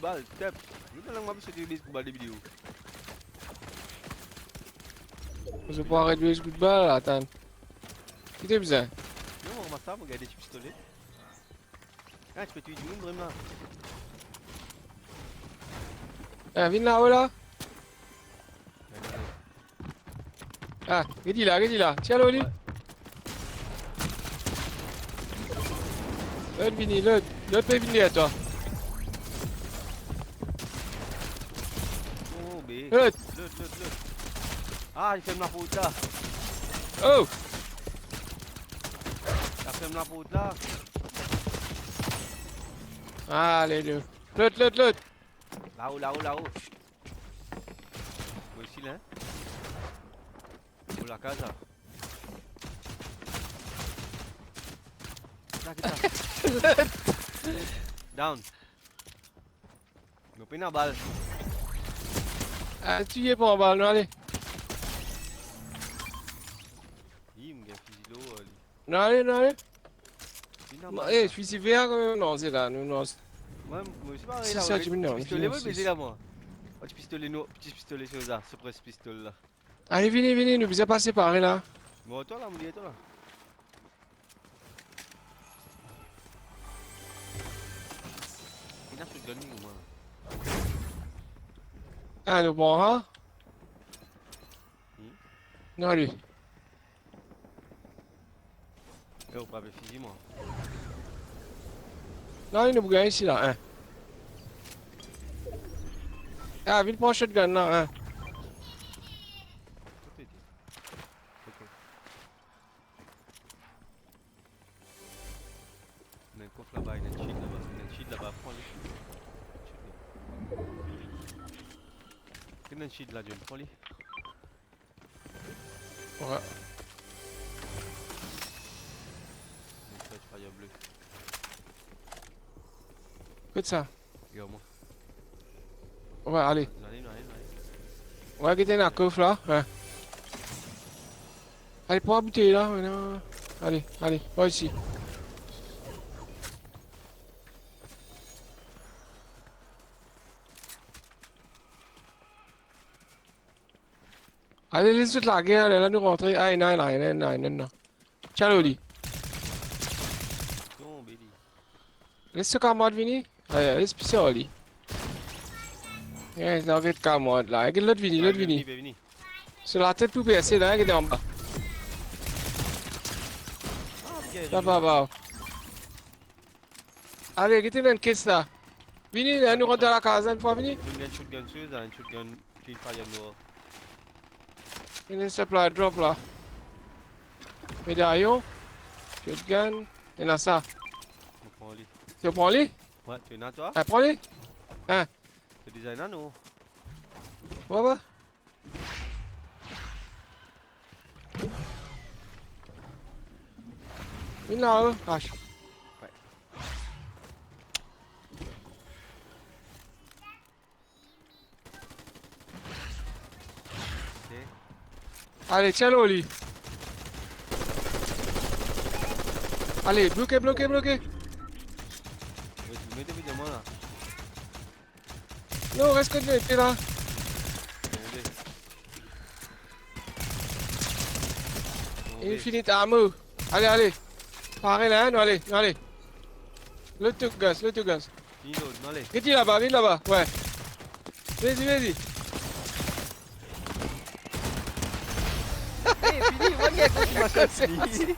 balles, tap. Nous allons voir sur les balles de vidéo. Je peux arrêter ce coup de balle, attends. Qui t'es besoin? Non, on va ça, regarder ce pistolet. Ah, tu peux tuer du monde vraiment. Ah, viens là, oh là. Ah, regarde là. Tiens, là, Oli. L'autre, Vini, l'autre peut venir à toi. Oh, B. L'autre. Ah, il fait ma faute là. Oh. Il fait ma faute là. Allez, l'autre. L'autre. Là-haut. Moi aussi là. Oh la casa. Là, down. Nous prenons la balle. Ah, tu y es pour en balle, non, allez. Il me fait fusil d'eau. Non, allez. Eh, Eh, je suis si vert, non, c'est là, non. moi aussi pas Si, là. ça, tu me dis, Pistolet, si, mais si. là moi. Petit pistolet, non, petit pistolet sur ça, ce presse pistolet là. Allez, venez, nous faisons passer par là. Bon, toi là, mon dieu, toi là. Il a fait gagner ou moi. Ah, nous bon, hein? Non, lui. Eh, on peut pas fusil moi. Non, il nous gagne ici, là, hein. Ah, viens prendre shotgun, là, hein. Il y a un coffre là-bas, il y a un cheat là-bas, prends-le. Il y a un cheat là, John, prends-le. Ouais. Fire bleu. Écoute ça. Regarde-moi. Ouais, allez. Allez. Ouais, qui était dans la coffre, là, hein. Allez, prends la bouteille, là, maintenant. Allez, va ici. Allez, laisse toute la guerre, là, nous rentrer. Ah, non. Tiens, Loli. Non, Billy. Laisse ce camarade venir. Allez, laisse pisser, Oli. Yeah, là, regarde camarade, là. Regarde l'autre Vini. Vini. Sur la tête tout percée, là, regarde en bas. Là, va. Allez, regarde dans une caisse, là. Vini, là, nous rentrons à la casa, une fois, Vini. Il y a un shotgun sur ça, un shotgun clean fire noir. Il y a un supply drop, là. Médaillon. Shotgun. Il y en a ça. On prend lui. Tu prends lui? Ouais, tu en as toi? Ah, prends-les. Hein? C'est des anneaux. Ouais. Viens là, H. Ouais. Ok. Allez, tiens-le au lit. Allez, bloqué. Ouais, tu mets évidemment là. Non, reste que t'es là. Infinite ammo. Allez. Pareil là, non, allez. Le tout gaz. Fini l'autre, non, allez. Viens là-bas, ouais. Vas-y. Hey, fini, regarde, tu m'as fini.